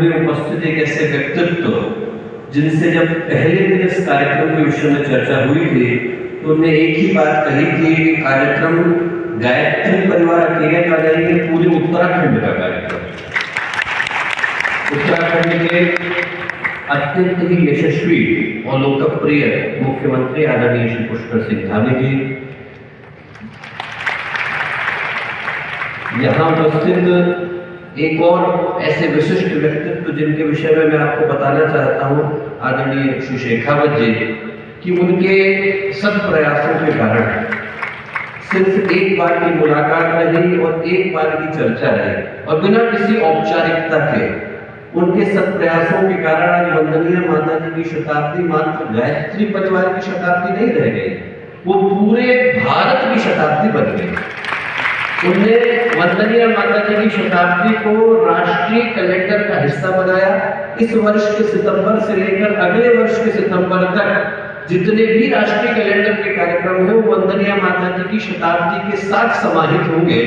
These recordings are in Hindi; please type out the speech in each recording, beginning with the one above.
में उपस्थित एक ऐसे व्यक्तित्व जिनसे जब पहले दिन इस कार्यक्रम के विषय में चर्चा हुई थी तो उन्होंने एक ही बात कही थी कि कार्यक्रम गायत्री परिवार अकेले का नहीं, पूरे उत्तराखंड का कार्यक्रम, उत्तराखंड के अत्यंत ही यशस्वी और लोकप्रिय मुख्यमंत्री आदरणीय श्री पुष्कर सिंह धामी जी, यहाँ उपस्थित एक और ऐसे विशिष्ट व्यक्तित्व जिनके विषय में मैं आपको बताना चाहता हूँ, आदरणीय श्री शेखावत जी, कि उनके सब प्रयासों के कारण सिर्फ एक बार की मुलाकात रही और एक बार की चर्चा रही और बिना किसी औपचारिकता के उनके सब प्रयासों के कारण आज वंदनीय माता जी की शताब्दी मात्र गायत्री परिवार की शताब्दी नहीं रह गई, वो पूरे भारत की शताब्दी बन गई। उन्होंने वंदनीय माता जी की शताब्दी को राष्ट्रीय कैलेंडर का हिस्सा बनाया। इस वर्ष के सितंबर से लेकर अगले वर्ष के सितंबर तक जितने भी राष्ट्रीय कैलेंडर के कार्यक्रम हैं वो वंदनीय माता जी की शताब्दी के साथ समाहित होंगे।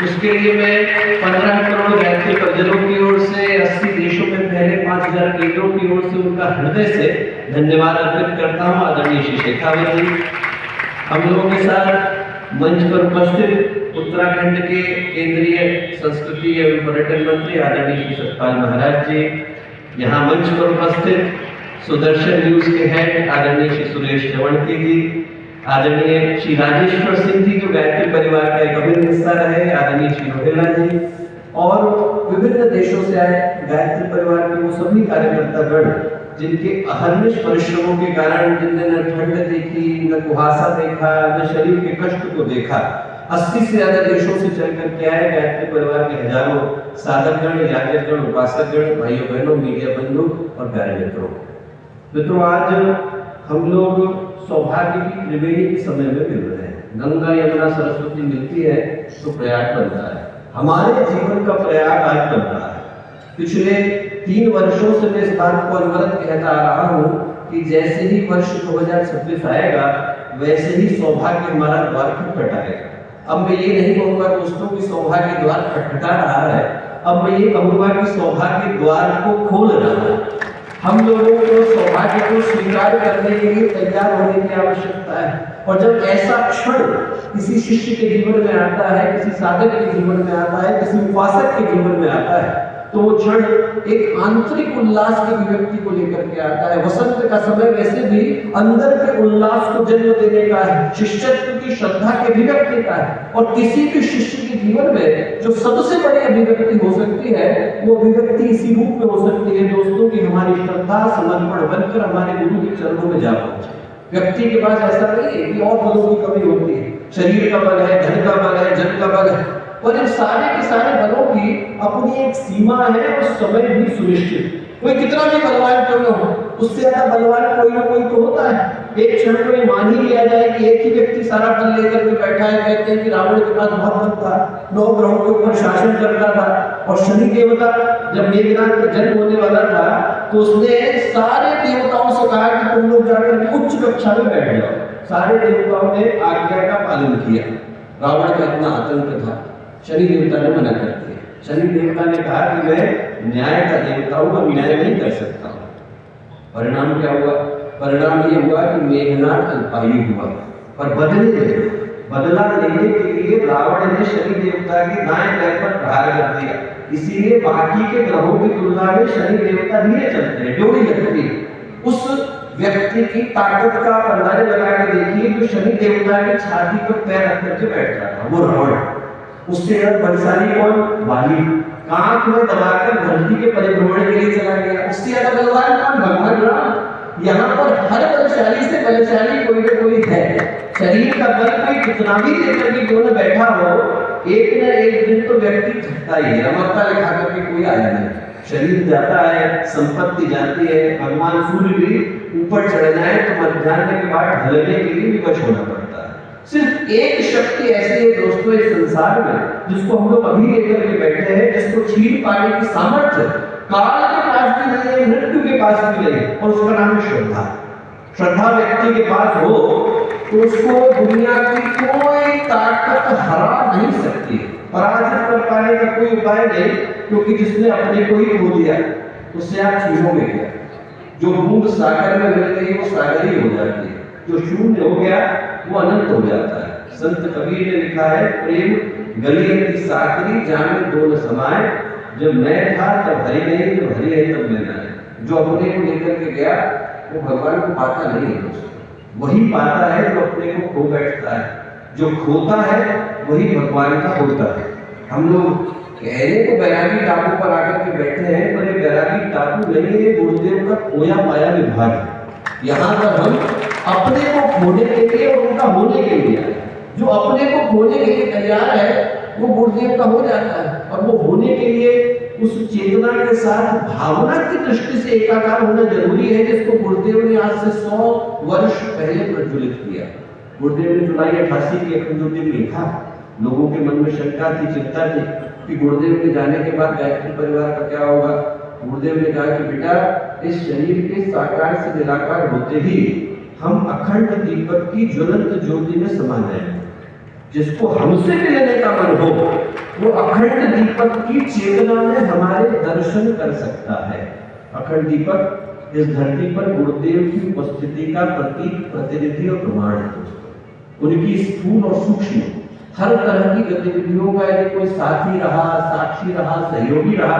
उसके लिए मैं 15 करोड़ गायत्री परिजनों की ओर से 80 देशों में फैले 5000 केंद्रों की ओर से उनका हृदय से धन्यवाद अर्पित करता हूँ। आदरणीय श्री शेखावत जी, हम लोगों के साथ मंच पर उपस्थित उत्तराखंड के केंद्रीय संस्कृति एवं पर्यटन मंत्री आदरणीय श्री सतपाल महाराज जी, यहाँ मंच पर उपस्थित सुदर्शन न्यूज के हेड आदरणीय श्री सुरेश जवणकी जी, आदरणीय श्री राजेश्वर सिंह जी जो गायत्री परिवार का एक अभिन्न हिस्सा रहे, आदरणीय श्री रोहिला जी और विभिन्न देशों से आए गायत्री परिवार के वो सभी कार्यकर्तागण जिनके अहर्निश परिश्रमों के कारण, जिनने न ठंड देखी, न कुहासा देखा, न शरीर के कष्ट को देखा, 80 से ज्यादा देशों से चल करके आए गायत्री परिवार के हजारों साधकगण, याजकगण, उपासकगण, भाइयों बहनों, मीडिया बंधु और प्यारे मित्रों, आज हम लोग सौभाग्य की त्रिवेणी के समय में मिल रहे हैं। गंगा यमुना सरस्वती मिलती है तो प्रयाग बनता है। हमारे जीवन का प्रयाग आज बन रहा है। पिछले 3 वर्षों से मैं इस बात को अनवरत कहता आ रहा हूँ कि जैसे ही वर्ष 2026 आएगा वैसे ही सौभाग्य हमारा द्वार खटखटाएगा। अब मैं ये नहीं कहूँगा दोस्तों कि सौभाग्य द्वार खटखटा रहा है, अब मैं ये कहूँगा कि सौभाग्य द्वार को खोल रहा है। हम लोगों को सौभाग्य को स्वीकार करने के लिए तैयार होने की आवश्यकता है। और जब ऐसा क्षण किसी शिष्य के जीवन में आता है, किसी साधक के जीवन में आता है, किसी उपासक के जीवन में आता है, तो वो क्षण एक आंतरिक उल्लास की अभिव्यक्ति को लेकर के आता है। वसंत का समय वैसे भी अंदर के उल्लास को जन्म देने का है, शिष्यत्व की श्रद्धा के अभिव्यक्ति का है। और किसी भी शिष्य के जीवन में जो सबसे बड़ी अभिव्यक्ति हो सकती है वो अभिव्यक्ति इसी रूप में हो सकती है दोस्तों कि हमारी श्रद्धा समर्पण बनकर हमारे गुरु के चरणों में जा पहुंचे। व्यक्ति के पास ऐसा नहीं है कि और बलों की कमी होती है, शरीर का बल है, धन का बल है, जन का बल है, और इन सारे के सारे बलों की अपनी एक सीमा है और समय भी सुनिश्चित। कोई कितना भी बलवान क्यों न हो, उससे ज्यादा बलवान कोई ना कोई तो होता है। एक क्षण में मान ही लिया जाए कि एक ही व्यक्ति सारा बल लेकर के बैठा है। कहते हैं कि रावण के पास बहुत बल था, 9 ग्रहों के ऊपर शासन करता था, और शनि देवता जब मेघनाथ का जन्म होने वाला था तो उसने सारे देवताओं से कहा कि तुम लोग जाकर उच्च कक्षा में बैठ जाओ। सारे देवताओं ने आज्ञा का पालन किया। रावण का इतना आतंक था, शनि देवता ने मना कर दिया। शनि देवता ने कहा कि मैं न्याय का देवता हूं, मैं न्याय नहीं कर सकता। परिणाम क्या हुआ? परिणाम ये हुआ कि मेघनाथ अल्पायु हुआ, पर बदला लेने के लिए रावण ने शनि देवता के दाएं पैर पर प्रहार कर दिया। इसीलिए बाकी के ग्रहों की तुलना में शनि देवता धीरे चलते हैं, ड्योढ़ी लगती है। उस व्यक्ति की ताकत का अंदाजा लगा के देखिए कि शनि देवता की छाती पर पैर रख करके बैठ रहा था वो रावण। उससे बलशाली कौन? बाली। कांख में दबाकर धरती के परिभ्रमण के लिए चला गया। उससे ज्यादा बलवान कौन? भगवान राम। यहाँ पर हर बलशाली से बलशाली कोई ना कोई है। शरीर का बल कोई कितना भी लेकर के क्यों न बैठा हो, एक न एक दिन तो व्यक्ति थकता ही है। अमरता लिखा करके कोई आया नहीं। शरीर जाता है, संपत्ति जाती है। भगवान सूर्य भी ऊपर चढ़ना है तो मध्याह्न के बाद ढलने के लिए विवश होना पड़ता है। सिर्फ एक शक्ति ऐसी है दोस्तों इस संसार में जिसको हम लोग अभी लेकर के बैठे हैं, जिसको छीन पाने की सामर्थ्य काल के पास भी नहीं है, मृत्यु के पास भी नहीं, और उसका नाम है श्रद्धा। श्रद्धा व्यक्ति के पास हो तो उसको दुनिया की कोई ताकत हरा नहीं सकती, पराजित कर पाने का कोई उपाय नहीं, क्योंकि जिसने अपने को ही खो दिया। उससे आप छीनोगे क्या? जो बूंद सागर में मिल गई वो सागर ही हो जाती है, जो शून्य हो गया वो अनंत हो जाता है। संत कबीर ने लिखा है, प्रेम गली की साकरी जाने दो न समाए, जब मैं था तब हरि नहीं, जब हरि है तब मैं नहीं। जो अपने को लेकर के गया वो भगवान को पाता नहीं है दोस्तों, वही पाता है जो अपने को खो बैठता है। जो खोता है वही भगवान का होता है। हम लोग कहने को बैरागी टापू पर आकर के बैठे हैं, पर ये बैरागी टापू नहीं है, गुरुदेव का खोया पाया विभाग है। यहाँ पर हम अपने को खोने के लिए और उनका होने के लिए आए। जो अपने को खोने के लिए तैयार है वो गुरुदेव का हो जाता है, और वो होने के लिए उस चेतना के साथ भावना की दृष्टि से एकाकार होना जरूरी है, जिसको गुरुदेव ने आज से 100 वर्ष पहले प्रज्वलित किया। गुरुदेव ने जुलाई 88 के अखंड दिन लिखा। लोगों के मन में शंका थी, चिंता थी कि गुरुदेव के जाने के बाद गायत्री परिवार का क्या होगा। गुरुदेव ने कहा कि बेटा, इस शरीर के साकार से निराकार होते ही हम अखंड दीपक की ज्वलंत ज्योति में समा जाएंगे। जिसको हमसे मिलने का मन हो वो अखंड दीपक की चेतना में हमारे दर्शन कर सकता है। अखंड दीपक इस धरती पर गुरुदेव की उपस्थिति का प्रतीक, प्रतिनिधि और प्रमाण है। उनकी स्थूल और सूक्ष्म हर तरह की गतिविधियों का यदि कोई साथी रहा, साक्षी रहा, सहयोगी रहा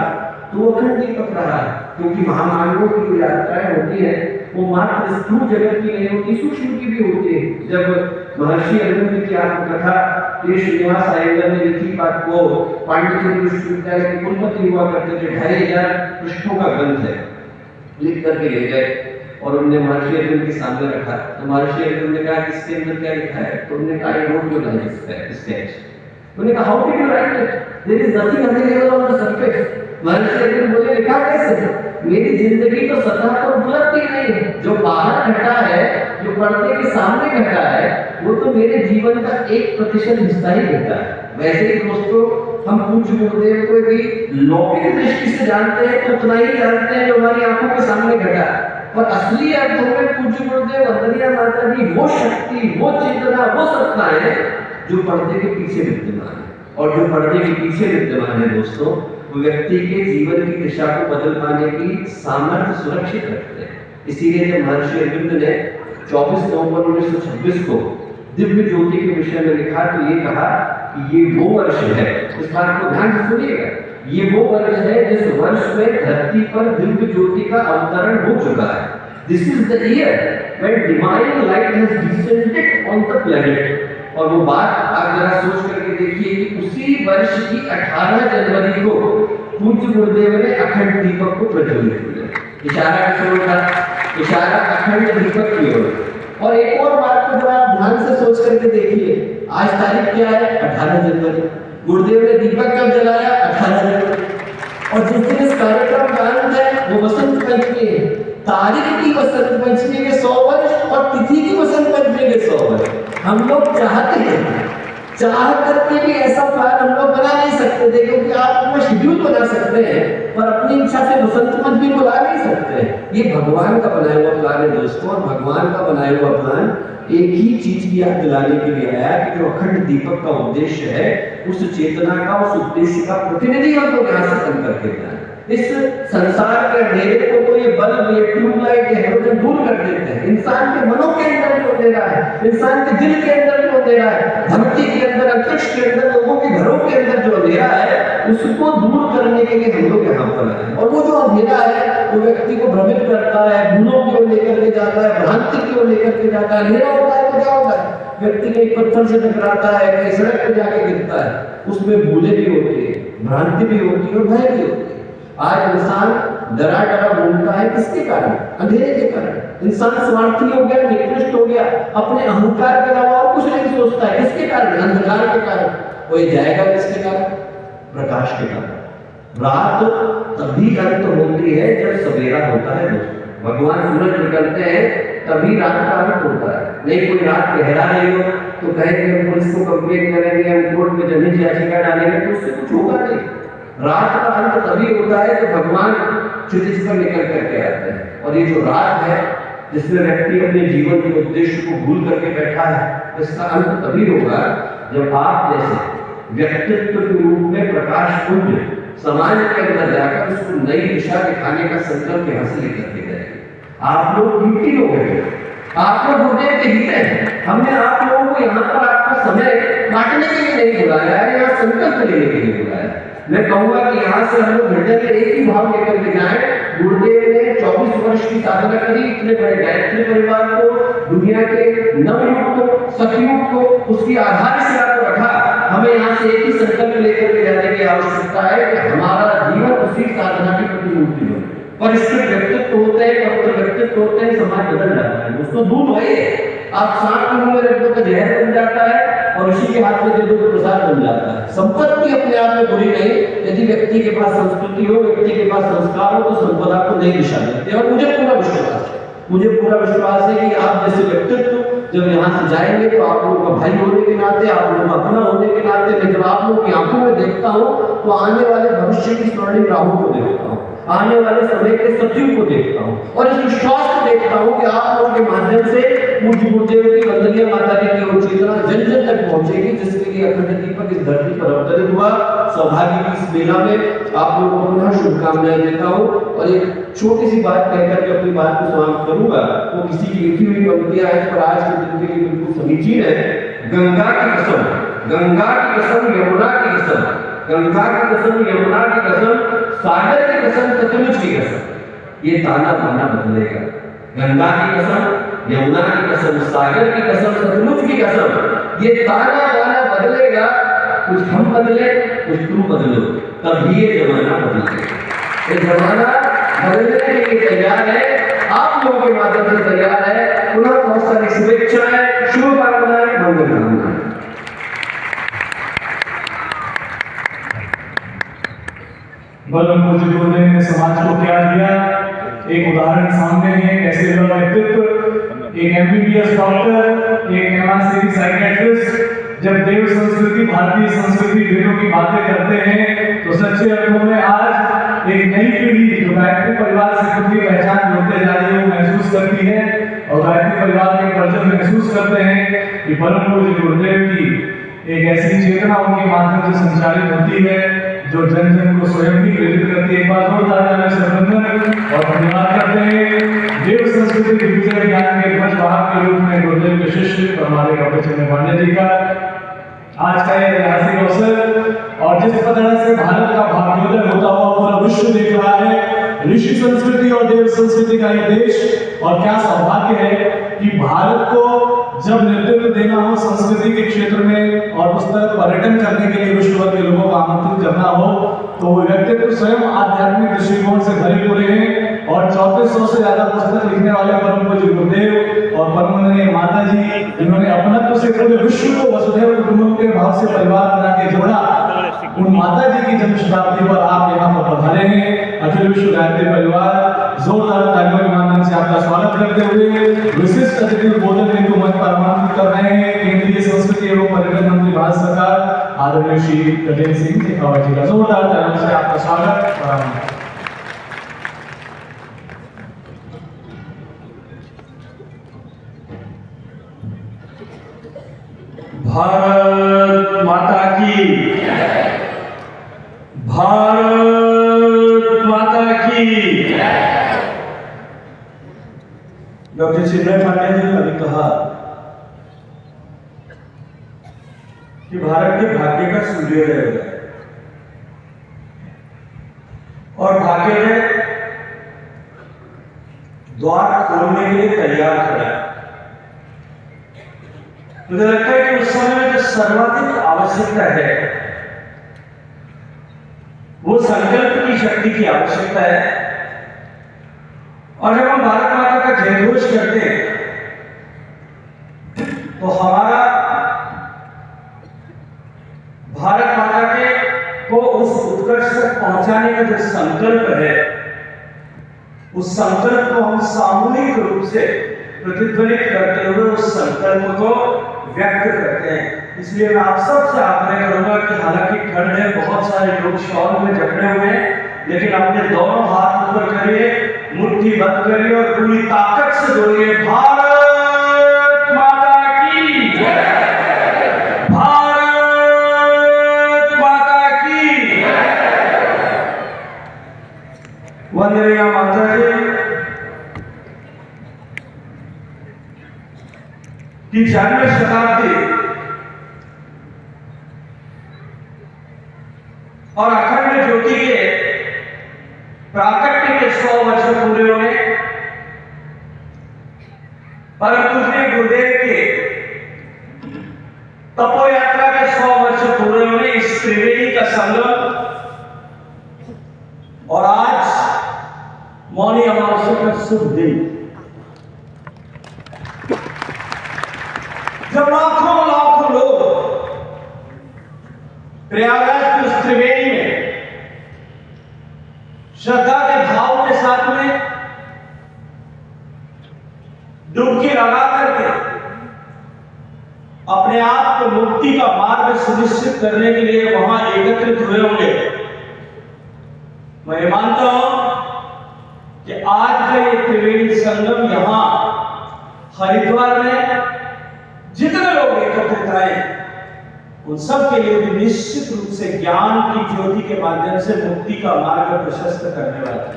तो वो अखंड दीपक रहा है। क्योंकि महामानवों की जो यात्राएं होती है वो मात्र स्थूल जगत की नहीं होती, सूक्ष्म की भी होती है। जब महर्षि अरविंद की आत्मकथा श्रीनिवास अय्यर ने लिखी, बात को पांडिचेरी विश्वविद्यालय के कुलपति हुआ करते थे, 2500 पृष्ठों का ग्रंथ है, लिख करके ले गए और उन्होंने महर्षि अरविंद के सामने रखा। तो महर्षि अरविंद ने कहा कि इसके अंदर क्या लिखा है? तो उन्होंने कहा, रोड जो है स्केच। उन्होंने कहा, how did you write it? There is nothing available on the surface. Maharishi Aurobindo बोले, लिखा कैसे? मेरी जिंदगी तो सतह पर बुलंदी नहीं है, जो बाहर घटा है, जो पर्दे के सामने घटा है, वो तो मेरे जीवन का 1% हिस्सा ही घटा है। वैसे ही दोस्तों, हम पूज्य गुरुदेव को भी लौकिक दृष्टि से जानते हैं तो उतना ही जानते हैं जो हमारी आंखों के सामने घटा है, और असली अर्थों में पूज्य गुरुदेव अंतर्यामी माता की वो शक्ति, वो चेतना, वो सत्ता है जो पर्दे के पीछे विद्यमान है। और जो पर्दे के पीछे विद्यमान है दोस्तों, वो व्यक्ति के जीवन की दिशा को बदल पाने की सामर्थ्य सुरक्षित रखते हैं। इसीलिए जब महर्षि अरविंद ने 24 नवंबर 1926 को दिव्य ज्योति के विषय में लिखा तो ये कहा कि ये वो वर्ष है, इस बात को ध्यान से सुनिएगा, ये वो वर्ष है जिस वर्ष में धरती पर दिव्य ज्योति का अवतरण हो चुका है। This is the year when divine light has descended on the planet. और वो बात आप जरा सोच करके देखिए कि उसी वर्ष की 18 जनवरी को पूज्य गुरुदेव ने अखंड दीपक को प्रज्वलित किया। इशारा किस ओर था? इशारा अखंड दीपक की ओर। और एक और बात को जरा आप ध्यान से सोच करके देखिए, आज तारीख क्या है? 18 जनवरी। गुरुदेव ने दीपक कब जलाया? 18 जनवरी। और जिस दिन इस कार्यक्रम का अंत है वो बसंत पंचमी है। तारीख की बसंत पंचमी के 100 वर्ष और तिथि की बसंत पंचमी के 100 वर्ष। हम लोग चाहते हैं, चाह करके भी ऐसा प्लान हम लोग बना नहीं सकते थे, क्योंकि आप अपना शेड्यूल बना सकते हैं पर अपनी इच्छा से बसंत पंचमी को ला नहीं सकते। ये भगवान का बनाया हुआ प्लान है दोस्तों, और भगवान का बनाया हुआ प्लान एक ही चीज की याद दिलाने के लिए आया कि जो अखंड दीपक का उद्देश्य है, उस चेतना का, उस उद्देश्य का प्रतिनिधि हम लोग यहाँ से बन करके जाए। इस संसार के अंधेरे को तो ये बल्ब, ये ट्यूबलाइट, ये हैलोजन दूर कर देते हैं। इंसान के मनों के अंदर जो दे रहा है, इंसान के दिल के अंदर जो दे रहा है, धरती के अंदर, अंतरिक्ष के अंदर, लोगों के घरों के अंदर जो अंधेरा है, उसको दूर करने के लिए हम लोग यहाँ पर आए। और वो जो अंधेरा है वो व्यक्ति को भ्रमित करता है, भूलों की ओर लेकर के जाता है, भ्रांति की ओर लेकर के जाता है। अंधेरा होता है तो क्या होता है? व्यक्ति ने एक पत्थर से टकराता है, कहीं सड़क पर जाके गिरता है, उसमें भूले भी होती है, भ्रांति भी होती है और भय भी होती है। आज इंसान डरा डरा बोलता है, किसके कारण? अंधेरे के कारण। इंसान स्वार्थी हो गया, निकृष्ट हो गया, अपने अहंकार के अलावा और कुछ नहीं सोचता है। किसके कारण? अंधकार के कारण। वो जाएगा किसके कारण? प्रकाश के कारण। रात तभी अंत होती है जब सवेरा होता है दोस्तों। भगवान सूरज निकलते हैं तभी रात का अंत होता है। नहीं कोई रात गहरा रही हो तो कहेंगे हम पुलिस को कंप्लेंट करेंगे, हम कोर्ट में जनहित याचिका डालेंगे, तो उससे कुछ होगा नहीं। रात का अंत तभी होता है जब भगवान क्षितिज पर निकल करके आते हैं। और ये जो रात है जिसमें व्यक्ति अपने जीवन के उद्देश्य को भूल करके बैठा है, इसका अंत तभी होगा जब आप जैसे व्यक्तित्व के रूप में प्रकाश पुंज समाज के अंदर जाकर उसको नई दिशा दिखाने का संकल्प यहाँ से लेकर के जाएंगे। आप लोग ड्यूटी हो गए, आप लोग गुरुदेव के हित हैं। हमने आप लोगों को यहाँ पर आपका समय काटने के लिए नहीं बुलाया है, यहाँ संकल्प लेने के लिए बुलाया है। मैं कहूँगा कि यहाँ से हम लोग हृदय में एक ही भाव लेकर के जाएं। गुरुदेव ने 24 वर्ष की साधना करी, इतने बड़े गायत्री परिवार को, दुनिया के नवयुग को, सतयुग को उसकी आधारशिला को रखा। हमें यहाँ से एक ही संकल्प लेकर के जाने की आवश्यकता है कि हमारा जीवन उसी साधना की प्रतिमूर्ति हो। परिष्कृत व्यक्तित्व होते हैं, पवित्र व्यक्तित्व होते हैं, समाज बदल जाता है। दोस्तों दूध वही है, आप सांप के मुंह में रख दो तो जहर बन जाता है और उसी के हाथ में दे दो तो प्रसाद बन जाता है। संपत्ति अपने आप में बुरी नहीं, यदि व्यक्ति के पास संस्कृति हो, व्यक्ति के पास संस्कार हो, तो संपदा को नई दिशा देते हैं। और मुझे पूरा विश्वास है कि आप जैसे व्यक्तित्व जब यहाँ से जाएंगे तो आप लोगों का भाई होने के नाते, आप लोगों का अपना होने के नाते, मैं जब आप लोगों की आंखों में देखता हूँ तो आने वाले भविष्य की स्वर्णिम राहों को देखता हूँ, आने वाले समय के सतयुग को देखता हूँ और इस विश्वास को देखता हूँ कि आप लोगों के माध्यम से पूज्य गुरुदेव की वंदनीय माता जी की वो चेतना जन जन तक पहुंचेगी, जिसके लिए अखंड दीपक इस धरती पर अवतरित हुआ। सौभाग्य की इस मेला में आप लोगों को पुनः शुभकामनाएं देता हूँ और एक छोटी सी बात कहकर के अपनी बात को समाप्त करूंगा। वो किसी की लिखी हुई पंक्तियां हैं पर आज के दिन के लिए बिल्कुल समीचीन है। गंगा की कसम, गंगा की कसम, यमुना की कसम, गंगा की कसम, यमुना की कसम, सागर की कसम, सतलुज की कसम, ये ताना बाना बदलेगा। गंगा की कसम, यमुना की कसम, सागर की कसम, सतलुज की कसम, ये ताना बाना बदलेगा। कुछ हम बदले, कुछ तुम बदलो, तभी ये जमाना बदलेगा। ये जमाना बदलने के लिए तैयार है, आप लोगों के माध्यम से तैयार है। पुनः बहुत सारी शुभेच्छाएं, शुभकामनाएं, मंगलकामनाएं। परम पूज्य गुरुदेव ने समाज को क्या दिया, एक उदाहरण सामने है। ऐसे व्यक्तित्व, एक एमबीबीएस डॉक्टर, एक एमआरसी साइकियाट्रिस्ट, जब देव संस्कृति, भारतीय संस्कृति, वेदों की बातें करते हैं तो सच्चे अर्थों में आज एक नई पीढ़ी जो गायत्री परिवार से खुद की पहचान जोड़ते जा रही है वो महसूस करती है और गायत्री परिवार के परिजन महसूस करते हैं कि परम पूज्य गुरुदेव की एक ऐसी चेतना उनके माध्यम से संचालित होती है जो जन जन को स्वयं भी प्रेरित करती है। एक बार जोरदार से अभिनंदन और धन्यवाद करते हैं। देव संस्कृति के विजय ज्ञान के ध्वजवाहक के रूप में गुरुदेव के शिष्य हमारे डॉक्टर चंद्र पांडे जी का आज का ऐतिहासिक अवसर और जिस तरह से भारत का भाग्योदय होता हुआ पूरा विश्व देख रहा है, ऋषि संस्कृति और देव संस्कृति का ये देश, और क्या सौभाग्य है कि भारत को जब नेतृत्व देना हो संस्कृति के क्षेत्र में और उस तरफ पर्यटन करने के लिए विश्व भर के लोगों को आमंत्रित करना हो तो वो व्यक्तित्व स्वयं आध्यात्मिक दृष्टिकोण से भरे पूरे हैं और 3400 से ज्यादा पुस्तक लिखने वाले परम पूज्य गुरुदेव और परम वंदनीय माता जी, जिन्होंने अपनत्व से पूरे विश्व को वसुधैव कुटुंबकम के भाव से परिवार बना के जोड़ा, उन माता जी की जन्म शताब्दी पर आप यहाँ पर पधारे हैं। अखिल विश्व गायत्री परिवार जोरदार तालियों के माध्यम से आपका स्वागत करते हुए विशिष्ट अतिथि उद्बोधन हेतु मंच पर आमंत्रित कर रहे हैं केंद्रीय संस्कृति एवं पर्यटन मंत्री भारत सरकार आदरणीय श्री गजेंद्र सिंह शेखावत जी का जोरदार तालियों से आपका स्वागत और आमंत्रण। भारत माता की, भारत माता की। डॉक्टर चिन्मय पांडे जी ने अभी कहा कि भारत के भाग्य का सूर्योदय हो गया और भाग्योदय द्वार खोलने के लिए तैयार खड़ा है। मुझे लगता है कि उस समय में जो सर्वाधिक आवश्यकता है वो संकल्प की शक्ति की आवश्यकता है। और जब हम भारत माता का जयघोष करते हैं तो हमारा भारत माता के को उस उत्कर्ष तक पहुंचाने का जो संकल्प है उस संकल्प को हम सामूहिक रूप से प्रतिध्वनित करते हुए उस संकल्प को व्यक्त करते हैं। इसलिए मैं आप सबसे आग्रह करूंगा कि हालांकि ठंड है, बहुत सारे लोग शॉल में जकड़े हुए हैं, लेकिन अपने दोनों हाथ ऊपर करिए, मुट्ठी बंद करिए और पूरी ताकत से बोलिए भारत माता की, भारत माता की। माता जी कि 11वीं शताब्दी और अखंड ज्योति के प्राकट्य के 100 वर्ष पूरे हुए। परम पूज्य गुरुदेव के तपो यात्रा के 100 वर्ष पूरे हुए इस त्रिवेणी का संगम, और आज मौनी अमावस्या का शुभ दिन, जब लाखों लाखों लोग प्रयागराज की उस त्रिवेणी में श्रद्धा के भाव के साथ में डुबकी लगा करके अपने आप को मुक्ति का मार्ग सुनिश्चित करने के लिए वहां एकत्रित हुए होंगे। मैं मानता हूं कि आज का ये त्रिवेणी संगम यहां हरिद्वार में जितने लोग एकत्रित आए उन सब के लिए भी निश्चित रूप से ज्ञान की ज्योति के माध्यम से मुक्ति का मार्ग प्रशस्त करने वाला है।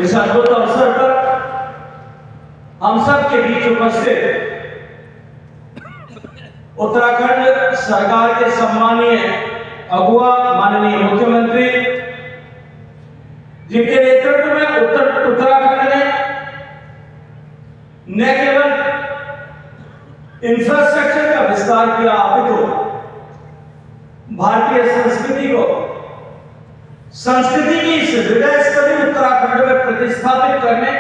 इस अद्भुत अवसर पर हम सब के बीच उपस्थित उत्तराखंड सरकार के सम्मानीय अगुआ माननीय मुख्यमंत्री, जिनके नेतृत्व में उत्तराखंड ने न केवल इंफ्रास्ट्रक्चर का विस्तार किया, अपितु भारतीय संस्कृति की इस हृदय स्थली उत्तराखंड में प्रतिस्थापित करने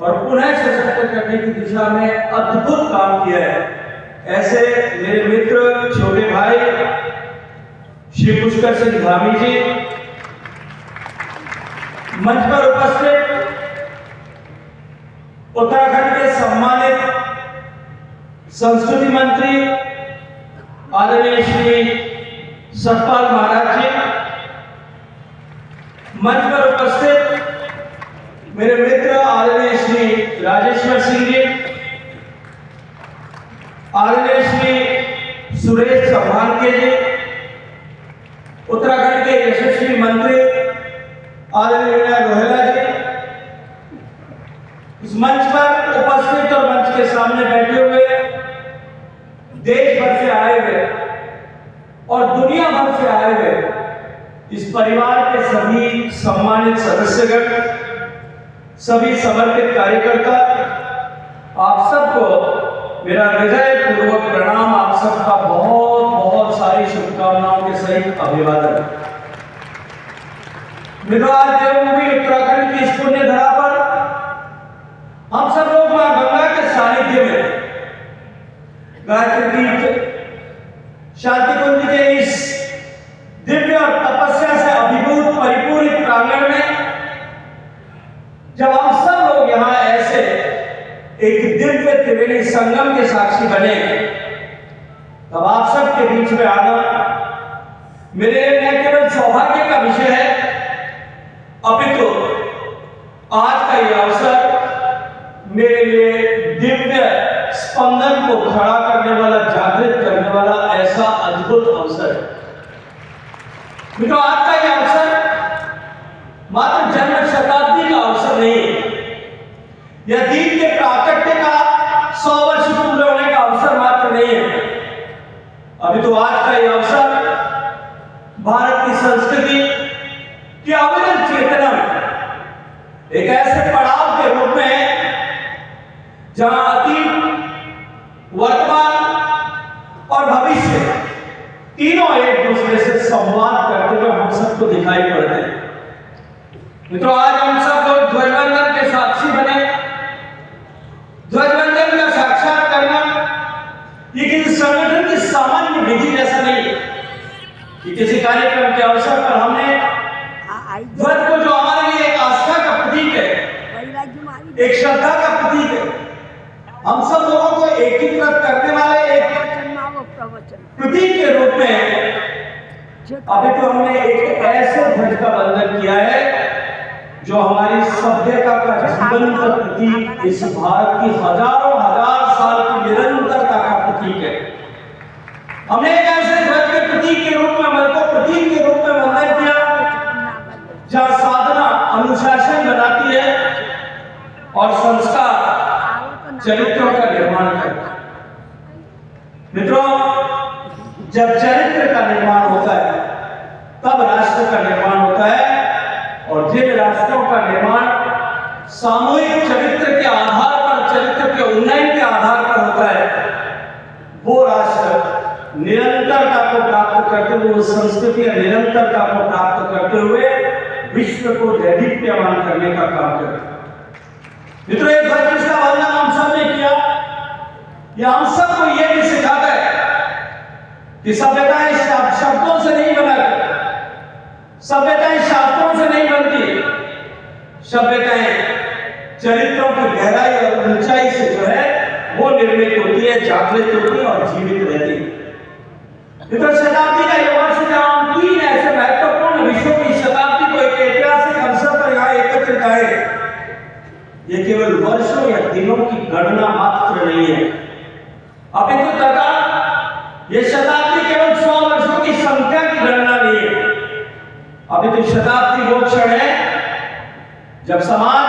और पुनः सशक्त करने की दिशा में अद्भुत काम किया है। ऐसे मेरे मित्र छोटे भाई श्री पुष्कर सिंह धामी जी, मंच पर उपस्थित उत्तराखंड के सम्मानित संस्कृति मंत्री आदरणीय श्री सतपाल महाराज जी, मंच पर उपस्थित मेरे मित्र आदरणीय श्री राजेश्वर सिंह जी, आदरणीय श्री सुरेश चौहान के जी, उत्तराखंड के यशस्वी मंत्री आदरणीय विनय रोहेला जी, इस मंच पर उपस्थित और मंच के सामने बैठे हुए देश भर से आए हुए और दुनिया भर से आए हुए इस परिवार के सभी सम्मानित सदस्यगण, सभी समर्पित कार्यकर्ता, आप सबको मेरा हृदय पूर्वक प्रणाम, आप सबका बहुत बहुत सारी शुभकामनाओं के सहित अभिवादन। मित्रों, आज देवभूमि उत्तराखंड की इस पुण्य धरा पर हम सब लोग मां गंगा के सानिध्य में गायत्री तीर्थ शांति कुंज के इस दिव्य और तपस्या से अभिभूत परिपूर्ण प्रांगण में जब हम सब लोग यहां ऐसे एक दिव्य त्रिवेणी संगम के साक्षी बने, तब आप सब के बीच में आना मेरे लिए न केवल सौभाग्य का विषय है, अपितु आज का यह अवसर मेरे लिए दिव्य स्पंदन को खड़ा करने वाला, जागृत करने वाला ऐसा अद्भुत अवसर है। मित्रों, आज का यह अवसर मात्र जन्म शताब्दी का अवसर नहीं, यह दीन के प्राकट्य का 100 वर्ष पूरे होने का अवसर मात्र नहीं है, अभी तो आज का यह अवसर भारत की संस्कृति की अविरल चेतना में एक ऐसे पड़ाव के रूप में है जहां अतीत, वर्तमान और भविष्य तीनों एक दूसरे से संवाद करते हुए हम सबको दिखाई पड़ते हैं। मित्रों, आज हम सब लोग ध्वजवंदन के साक्षी बने। ध्वजवंदन का साक्षात करना ये किसी संगठन की सामान्य विधि जैसा नहीं है कि किसी कार्यक्रम के अवसर पर हमने ध्वज को, जो हमारे लिए एक आस्था का प्रतीक है, एक श्रद्धा का प्रतीक है, हम सब लोगों को एकीकृत करने वाले एक प्रतीक के रूप में अभी तो हमने एक ऐसे ध्वज का बंधन किया है जो हमारी सभ्यता का जीवंत प्रतीक, इस भारत की हजारों हजार साल की निरंतरता का प्रतीक है। हमने एक ऐसे ध्वज के प्रतीक के रूप में, मन को प्रतीक के रूप में बंधन किया जहां साधना अनुशासन बनाती है और संस्कार चरित्रों का निर्माण करता है। मित्रों, जब चरित्र का निर्माण होता है तब राष्ट्र का निर्माण होता है, और जिन राष्ट्रों का निर्माण सामूहिक चरित्र के आधार पर, चरित्र के उन्नयन के आधार पर होता है, वो राष्ट्र निरंतरता को प्राप्त करते हुए, वो संस्कृति निरंतरता को प्राप्त करते हुए विश्व को दैदीप्यमान करने का काम करते हैं। मित्रों, एक बार जिसका वर्णन हम सब ने किया, यह हम सबको यह भी सिखाता है कि सभ्यताएं शब्दों से नहीं बनाती, सभ्यताएं शास्त्रों से नहीं बनती, सभ्यताएं चरित्रों की गहराई और ऊंचाई से जो है वो निर्मित होती है, जागृत होती है और जीवित रहती है। मित्रों, शताब्दी का यह वर्ष जहां हम 3 ऐसे महत्वपूर्ण विषयों की शताब्दी को एक ऐतिहासिक अवसर पर यहाँ एकत्रित आए, ये केवल वर्षों या दिनों की गणना मात्र नहीं है, अपितु तथा ये शताब्दी केवल 100 वर्षों की संख्या की गणना नहीं है, अपितु शताब्दी वो क्षण है जब समाज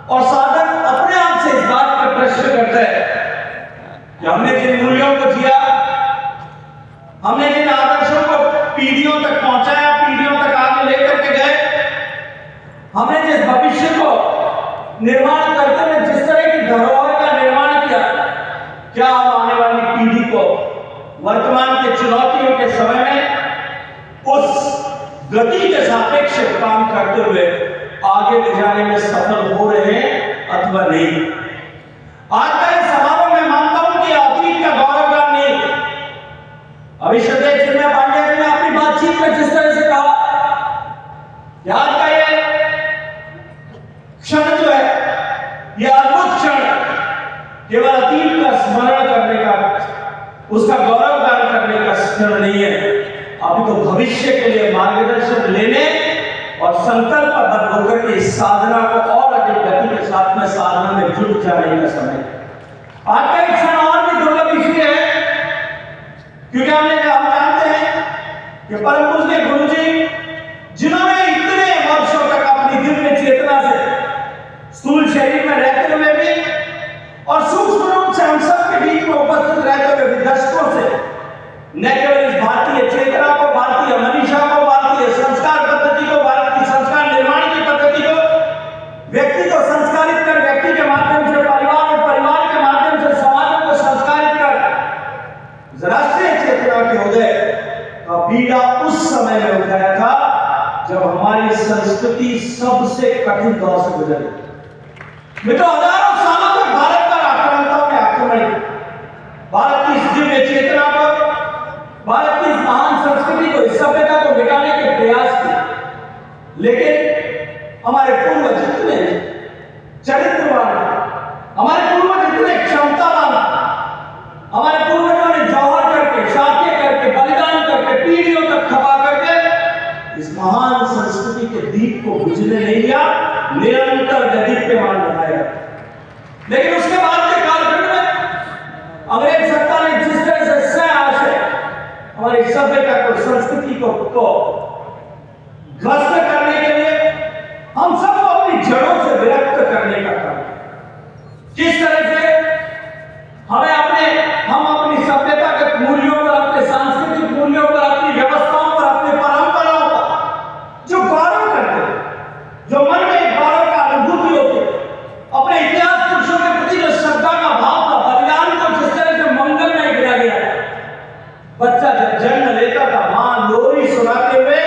और साधन अपने आप से इस बात पर प्रश्न करते हैं कि हमने जिन मूल्यों को जिया, हमने जिन आदर्शों को पीढ़ियों तक पहुंचाया, पीढ़ियों तक आगे लेकर के गए, हमने जिस भविष्य को निर्माण करते हुए जिस तरह की धरोहर का निर्माण किया, क्या हम आने वाली पीढ़ी को वर्तमान के चुनौतियों के समय में उस गति के सापेक्ष काम करते हुए आगे ले जाने में सफल हो रहे हैं अथवा नहीं? आज का इस समारोह में मानता हूं कि अतीत का गौरवगान नहीं, अभी श्रद्धेय चिन्मय पांड्या जी ने अपनी बातचीत में जिस तरह से कहा कि आज का ये क्षण जो है, ये अद्भुत क्षण केवल अतीत का स्मरण करने का, उसका गौरवगान करने का क्षण नहीं है, अभी तो भविष्य के लिए मार्गदर्शन लेने और संकल्पबद्ध होकर के इस साधना को और अधिक गति के साथ में साधना में जुट जाने का समय। आज का एक क्षण और भी दुर्लभ इसलिए है क्योंकि हम जानते हैं कि परम पूज्य गुरु जी, जिन्होंने इतने वर्षों तक अपनी दिव्य चेतना से स्थूल शरीर में रहते हुए भी और सूक्ष्म रूप से हम सब के बीच में उपस्थित रहते हुए भी दशकों से न केवल इस भारतीय चेतना को, भारतीय मनीषा को, भारतीय संस्कार पद्धति को, भारत की संस्कार निर्माण की पद्धति को, व्यक्ति को संस्कारित कर, व्यक्ति के माध्यम से परिवार और परिवार के माध्यम से समाज को संस्कारित कर राष्ट्रीय चेतना के उदय का बीड़ा उस समय में उठाया था जब हमारी संस्कृति सबसे कठिन दौर से गुजरी। मित्रों, हजारों सालों तक भारत पर आक्रांताओं ने आक्रमण किया, भारत की इस दिव्य चेतना पर, भारत की इस महान संस्कृति को, इस सभ्यता को मिटाने के प्रयास किए, लेकिन हमारे पूर्वज इतने चरित्रवान, हमारे पूर्वज इतने क्षमतावान, हमारे पूर्वजों ने जौहर करके, शाक्य करके, बलिदान करके, पीढ़ियों तक खपा करके इस महान संस्कृति के दीप को बुझने नहीं दिया, निरंतर दीप्यमान बनाया। लेकिन उसके बाद के कालखंड में अंग्रेज सत्ता ने जिस तरह से सहआशय हमारी सभ्यता को, संस्कृति को ध्वस्त करने के लिए हम सबको अपनी जड़ों से विरक्त करने का काम, जिस तरह से हम अपनी सभ्यता के मूल्यों पर, अपने सांस्कृतिक मूल्यों पर, अपनी व्यवस्थाओं पर, अपनी परंपराओं पर जो गौरव करते हैं, जो मन में एक गौरव का अनुभूति होती है, अपने इतिहास पुरुषों के प्रति जो श्रद्धा का भाव था, बलिदान को जिस तरह से मंगल में गिरा गया, बच्चा जब जन्म लेता था, मां लोरी सुनाते हुए,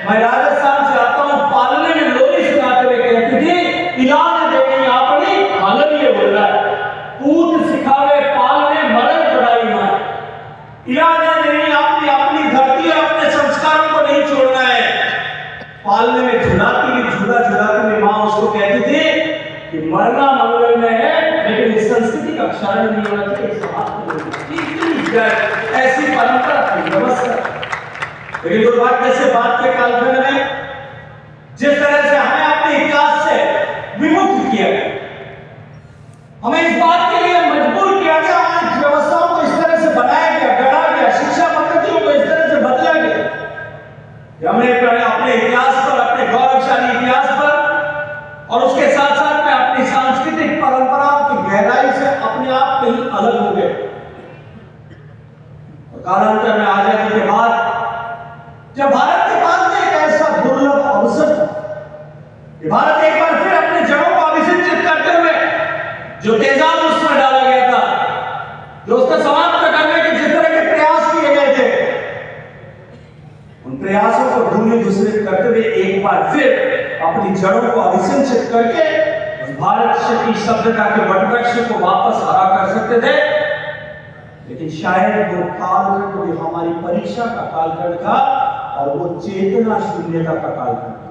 मैं राजस्थान से आता हूं, पालने में लोरी सुनाते हुए कहती थी, इलाज देनी आपनी हालत ये बोल रहा है, पूत सिखावे पालने मरद बड़ाई मां, इलाज देनी आपनी अपनी धरती और अपने संस्कारों को नहीं छोड़ना है। पालने में झुलाती हुई, झूला झुलाती हुई मां उसको कहती थी कि मरना मंगल में है, लेकिन इस संस्कृति का क्षरण नहीं होना चाहिए, ऐसी परंपरा थी, व्यवस्था। लेकिन दुर्भाग्य से बात के कालखंड में जिस तरह से हमें अपने इतिहास से विमुक्त किया गया, हमें इस बात के लिए मजबूर किया गया, हमारी व्यवस्थाओं को इस तरह से बनाया गया, गढ़ा गया, शिक्षा पद्धतियों को इस तरह से बदला गया कि हमने अपने इतिहास पर, अपने और उसके साथ साथ में अपनी सांस्कृतिक परंपराओं की गहराई से अपने आप कहीं अलग हो गए। कालांतर में आजादी के बाद जब भारत के पास में एक ऐसा दुर्लभ अवसर था कि भारत एक बार फिर अपने जड़ों को अभिसिंचित करते हुए जो तेजाब उसमें डाला गया था, जो उसको समाप्त करने के जिस तरह के प्रयास किए गए थे, उन प्रयासों को दूसरे दूसरे करते हुए एक बार फिर अपनी जड़ों को अभिसिंचित करके उस भारत की सभ्यता के वटवृक्ष को वापस हरा कर सकते थे। लेकिन शायद वो कालखंड भी हमारी परीक्षा का कालखंड था और वो चेतना शून्यता का कालखंड था।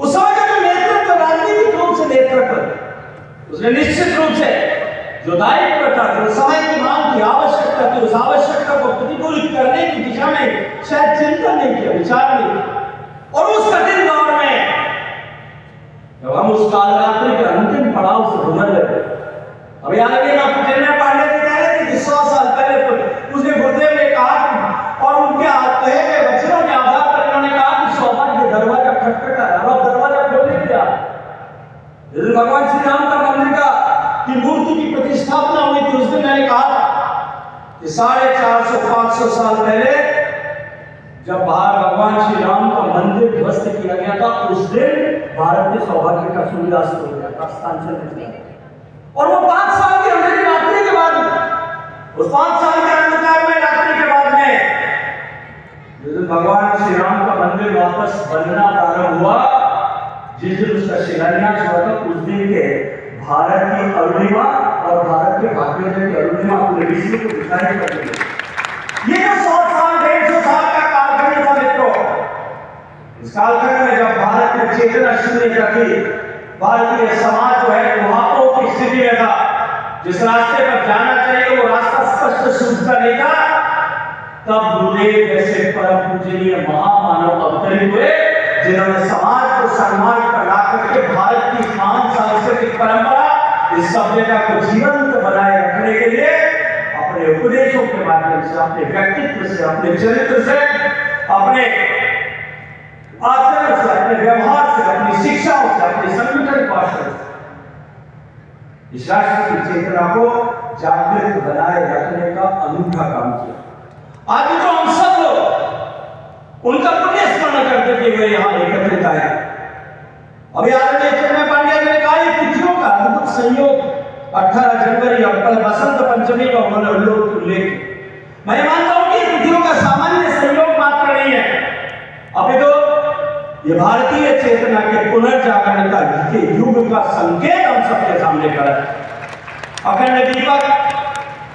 उस समय का जो नेतृत्व राजनीतिक रूप से नेतृत्व, उसने निश्चित रूप से जो दायित्व था, जो समय की मांग की आवश्यकता थी, उस आवश्यकता को प्रतिकूलित करने की दिशा में शायद चिंतन नहीं किया, विचार नहीं किया। और उस कठिन दौर में जब हम उस कालरात्रि के अंतिम पड़ाव से गुजर रहे, अभी आगे ना पुण्य पांडे जी कह रहे थे कि 100 साल पहले उसने गुरुदेव ने कहा और उनके कहे गए वचनों के आधार पर उन्होंने कहा कि सौभाग्य दरवाजा खटखटा है, अब दरवाजा खोलने दिया। भगवान श्री राम का मंदिर का की मूर्ति की प्रतिष्ठापना हुई थी, उस दिन मैंने कहा था कि 450-500 साल पहले जब भगवान श्री राम का मंदिर ध्वस्त किया गया था, उस दिन भारत के सौभाग्य का सूर्यास्त हो गया था, अस्तांचल हो गया। और वो 5 साल की अंधेरी रात्रि के बाद, उस 5 साल के अंधकार में रात्रि के बाद में जिस दिन भगवान श्री राम का मंदिर वापस बनना प्रारंभ हुआ, जिस दिन उसका शिलान्यास हुआ था, उस दिन के भारत की अरुणिमा और भारत के भाग्योदय की अरुणिमा पूरे विश्व को दिखाई पड़ रही। ये जो 100 साल 150 साल का कालखंड था मित्रों, इस कालखंड में जब भारत में चेतना शून्यता थी, भारतीय समाज जो है कुहापों की स्थिति में था, जिस रास्ते पर जाना चाहिए वो रास्ता स्पष्ट सूझता नहीं था, तब गुरुदेव जैसे परम पूजनीय महामानव अवतरित हुए, जिन्होंने समाज को सम्मान करा करके भारत की महान सांस्कृतिक परंपरा, इस सभ्यता को जीवंत बनाए रखने के लिए अपने उपदेशों के माध्यम से, अपने व्यक्तित्व से, अपने चरित्र से, अपने आचरण से, अपने व्यवहार से, अपनी शिक्षाओं से, अपनी संगठन कौशल से इस राष्ट्र की चेतना को जागृत बनाए रखने का अनूठा काम किया। आज तो हम सब लोग उनका पुण्य स्मरण करते हुए यहाँ एकत्रित आए। अभी आदरणीय चिन्मय पांड्या जी ने कहा, ये तिथियों का अद्भुत संयोग 18 जनवरी और कल बसंत पंचमी का उन्होंने उल्लेख। मैं मानता हूं कि तिथियों का सामान्य संयोग मात्र नहीं है, अभी तो ये भारतीय चेतना के पुनर्जागरण का युग का संकेत हम सबके सामने खड़ा है। अखंड दीपक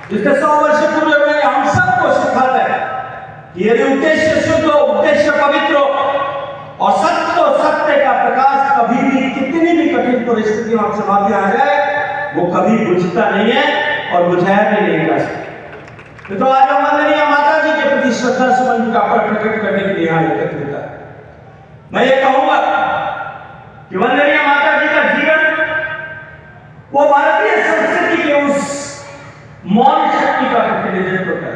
जिसने 100 वर्ष पूर्व में हम सबको सिखाता है कि यदि उद्देश्य शुद्ध हो, उद्देश्य पवित्र हो और सत्य का प्रकाश कभी भी कितनी भी कठिन परिस्थितियों और चुनौतियां आ जाए, वो कभी बुझता नहीं है और बुझाया भी नहीं जा सकता। तो आज हम वंदनीय माता जी के प्रति श्रद्धा सुमन का प्रकट करने के लिए यहाँ एकत्रित है। मैं ये कहूंगा कि वंदनीय माता जी का जीवन वो भारतीय संस्कृति के उस मौन शक्ति का प्रतिनिधित्व है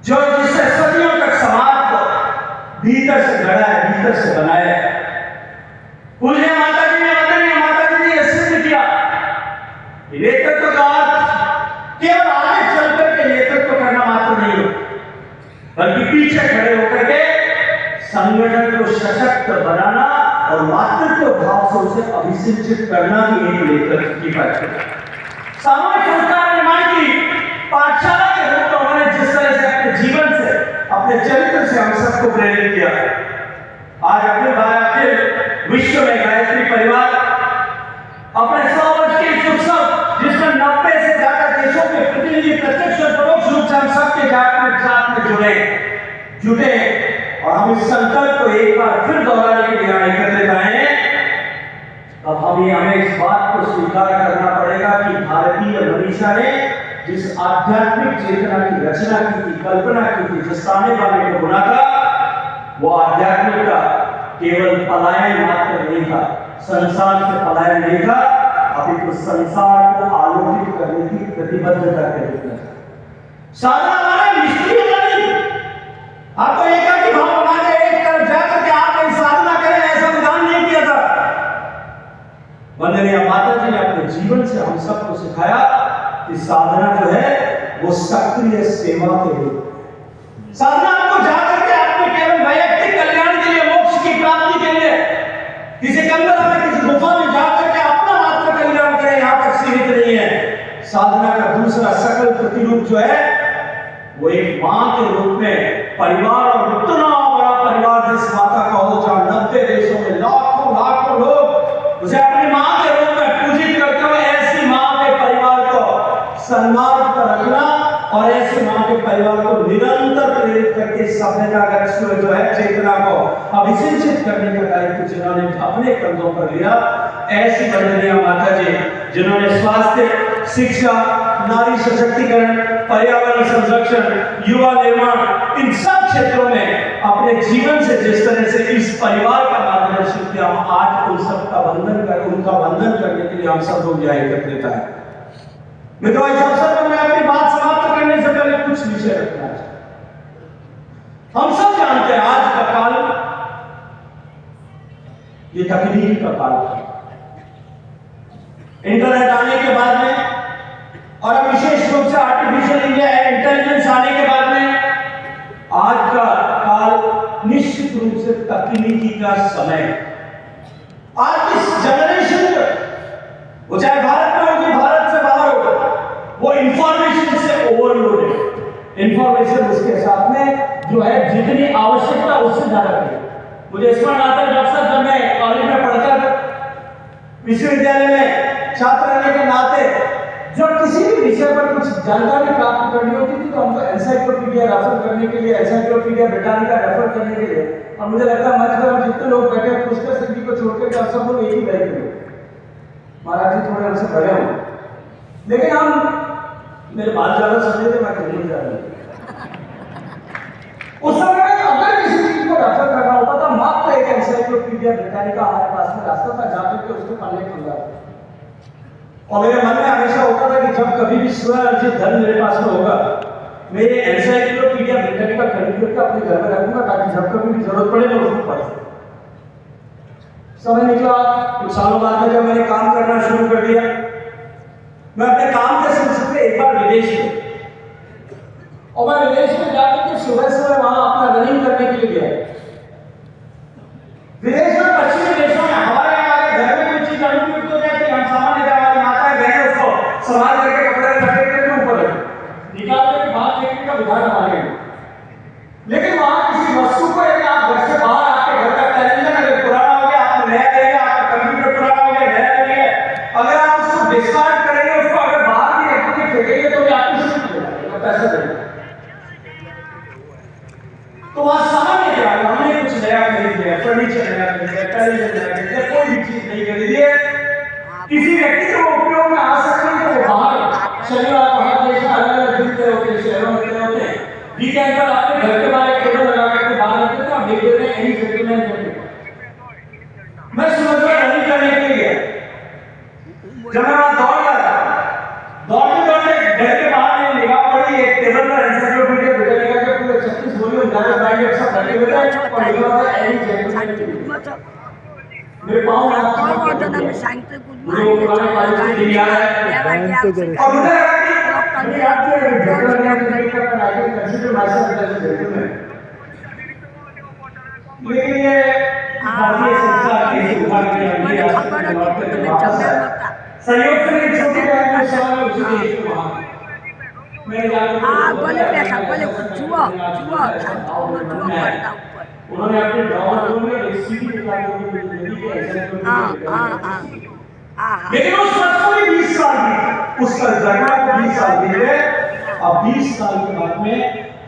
जो जिससे सदियों तक समाज को भीतर से गढ़ा है, भीतर से बनाया है। पूज्य माता जी ने, वंदनीय माता जी ने यह सिद्ध किया कि नेतृत्व का अर्थ केवल आगे चलकर के नेतृत्व करना मात्र नहीं हो, बल्कि पीछे खड़े होकर के संगठन को सशक्त बनाना और मातृत्व भाव से उसे अभिसिंचित करना भी एक नेतृत्व की बात है। सामूहिक संस्कार निर्माण की पाठशाला के रूप में उन्होंने जिस तरह से अपने जीवन से, अपने चरित्र से हम सबको प्रेरित किया। आज अपने भारत विश्व में गायत्री परिवार अपने 100 वर्ष के इस उत्सव जिसमें 90 से ज्यादा देशों के प्रतिनिधि प्रत्यक्ष और परोक्ष रूप से हम सबके साथ में जुटे और हम इस संकल्प को एक बार फिर दोहराने के लिए एकत्रित आए। अब हमें इस बात को स्वीकार करना पड़ेगा कि भारतीय मनीषा ने जिस आध्यात्मिक चेतना की रचना की थी, कल्पना की थी, जिस ताने बाने को बुना था, वो आध्यात्मिकता केवल पलायन मात्र नहीं था, संसार से पलायन नहीं था, अभी तो संसार को आलोकित करने की प्रतिबद्धता के रूप में साधना माने निष्क्रियता नहीं। आप तो एकाकी भाव बना के एक तरफ जाकर के आप कहीं साधना करें, ऐसा विधान नहीं किया था। जीवन से हम सबको सिखाया कि साधना जो है वो सक्रिय सेवा के रूप। साधना आपको जाकर के आपके केवल वैयक्तिक कल्याण के लिए, मोक्ष की प्राप्ति के लिए, किसी कमरा में किसी गुफा में जाकर के अपना मात्र कल्याण करें, यहां तक सीमित नहीं है। साधना का दूसरा सकल प्रतिरूप जो है वो एक मां के रूप में परिवार, और इतना बड़ा परिवार जिस माता का हो जहां 90 देशों में लाखों लाखों लोग उसे अपनी मां के रूप में पूजित करते हुए, ऐसी मां के परिवार को सम्मान पर रखना और ऐसे मां के परिवार को निरंतर प्रेरित करके सभ्यतागत जो है चेतना को अभिसिंचित करने का दायित्व जिन्होंने अपने कंधों पर लिया, ऐसी वंदनीय माता जी जिन्होंने स्वास्थ्य, शिक्षा, नारी सशक्तिकरण, पर्यावरण संरक्षण, युवा निर्माण, इन सब क्षेत्रों में अपने जीवन से जिस तरह से इस परिवार का मार्गदर्शन किया, हम आज उन सबका उनका वंदन करने के लिए हम सब लोग यहाँ एकत्रित हैं। मित्रों, इस अवसर पर मैं अपनी बात समाप्त करने से पहले कुछ विषय रखना चाहता हूं। हम सब जानते हैं आज का काल ये तकनीकी का काल है। इंटरनेट आने के बाद में और विशेष रूप से आर्टिफिशियल इंटेलिजेंस आने के बाद में आज का काल निश्चित रूप से तकनीकी का समय। आज इस जनरेशन वो चाहे भारत में हो कि भारत से बाहर हो, वो इंफॉर्मेशन से ओवरलोड है। इंफॉर्मेशन उसके साथ में जो है जितनी आवश्यकता उससे ज्यादा है। मुझे स्मरण आता है जब मैं कॉलेज में पढ़कर विश्वविद्यालय में छात्र रहने के नाते जब किसी भी विषय पर कुछ जानकारी प्राप्त करनी होती थी तो हमको एनसाइक्लोपीडिया रेफर करने के लिए, एनसाइक्लोपीडिया ब्रिटानिका रेफर करने के लिए, और मुझे लगता है मंच पर हम जितने लोग बैठे हैं पुष्कर सिंह जी को छोड़कर हम सब लोग एक ही बैठ में, महाराज जी थोड़े हमसे बड़े हों, लेकिन हम मेरे बात ज्यादा समझे थे, मैं नहीं जा रही। उस समय अगर किसी चीज को रेफर करना होता था मात्र एक एनसाइक्लोपीडिया ब्रिटानिका हमारे पास में रास्ता था, जाकर के उसको पढ़ने खुल जाता। और मेरे मन में हमेशा होता था कि जब कभी भी स्वअर्जित धन मेरे पास में होगा, मेरे एनसाइक्लोपीडिया ब्रिटानिका खरीद करके अपने घर में रखूंगा ताकि जब कभी भी जरूरत पड़े मैं उसको पढ़ सकूं। समय निकला, कुछ सालों बाद में जब मैंने काम करना शुरू कर दिया, मैं अपने काम के सिलसिले एक बार विदेश में, और मैं विदेश में जाकर के सुबह वहां अपना रनिंग करने के लिए गया। विदेश में पश्चिमी देशों में हमारे घर में कोई चीज अनुपयुक्त हो जाती है, हम सामान्य हमारी माताएं बहनें उसको संभाल करके कपड़े रख के ऊपर निकाल करके बाहर फेंकने का विधान हमारे, लेकिन वहां किसी वस्तु को यदि आप घर से बाहर आपके घर का टेलीविजन अगर पुराना हो गया, आपको नया लगेगा, आपका कंप्यूटर पुराना हो गया, नया लगेगा, अगर आप उसको डिस्कार्ड करेंगे, उसको अगर बाहर भी रख के फेंकेंगे तो भी आपको शुल्क मिलेगा, पैसा देगा। तो वहां सामान्य क्या है, हमने कुछ नया खरीद लिया, फर्नीचर नया खरीद लिया, टेलीविजन नया खरीद लिया, कोई भी चीज नहीं खरीदी है, किसी व्यक्ति को उपयोग में आ सकती है तो बाहर शनिवार बाहर देश में अलग-अलग दिन के होते हैं, शहरों में होते हैं, वीकेंड पर अपने घर के बाहर टेबल लगा करके बाहर रखते थे, हम देख देते हैं एनी सेटलमेंट करते। मैं सुबह रनिंग करने के लिए जब मैं वहां दौड़ रहा था, दौड़ते घर के बाहर में निगाह पड़ी, एक टेबल पर एनसाइक्लोपीडिया ब्रिटानिका के पूरे 36 वॉल्यूम गाने बाइंड सब रखे हुए थे, और लिखा हुआ था एनी सेटलमेंट। मेरे पाँव में मी सांगते कुछ माहिती और मुझे लगा कि मुझे आपके consider myself as a gentleman, लेकिन ये भारतीय संस्था के उभार के लिए सहयोग से एक छोटे बहन सवाल उसी देश में वहां मैं जाकर बोले जुआ पड़ता ऊपर उन्होंने अपने ड्रावर रूम में एक सीडी निकाल के नदी के ऐसे लेकिन उस वक्त को 20 साल की उसका घटना को 20 साल बीते। अब 20 साल के बाद में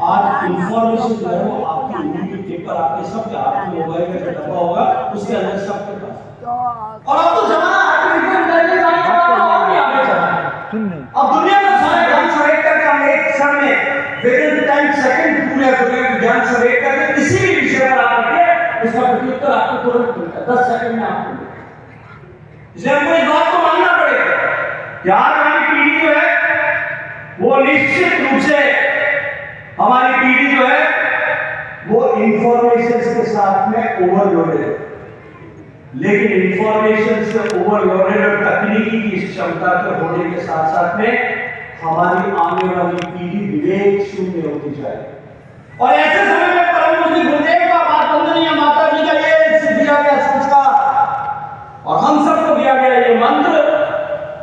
आज इंफॉर्मेशन जो है वो आपकी उंगली के टिप पर आपके सबके हाथ में मोबाइल का डब्बा होगा, उसके अंदर सबके पास। और अब तो जमाना आर्टिफिशियल इंटेलिजेंस आने का और भी आगे चला है। अब दुनिया का सारे ज्ञान समेट करके हम एक क्षण में विदिन 10 सेकंड पूरे दुनिया का ज्ञान समेट करके किसी भी विषय पर आकर उसका प्रत्युत्तर आपको तुरंत मिलता है, 10 सेकंड में आपको मिलता है। इसलिए हमको इस बात को मानना पड़ेगा कि आज हमारी पीढ़ी जो है वो निश्चित रूप से हमारी पीढ़ी जो है वो इंफॉर्मेशन के साथ में ओवरलोडेड है। लेकिन इंफॉर्मेशन से ओवरलोडेड और तकनीकी की इस क्षमता के होने के साथ साथ में हमारी आने वाली पीढ़ी विवेक शून्य होती जाएगी। और ऐसे समय में परम पूज्य गुरुदेव का बात वंदनीय माता जी का ये दिया गया संस्कार और हम सबको दिया गया ये मंत्र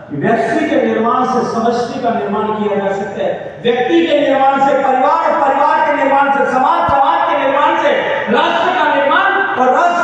कि व्यक्ति के निर्माण से समष्टि का निर्माण किया जा सकता है, व्यक्ति के निर्माण से परिवार, परिवार के निर्माण से समाज, समाज के निर्माण से राष्ट्र का निर्माण और राष्ट्र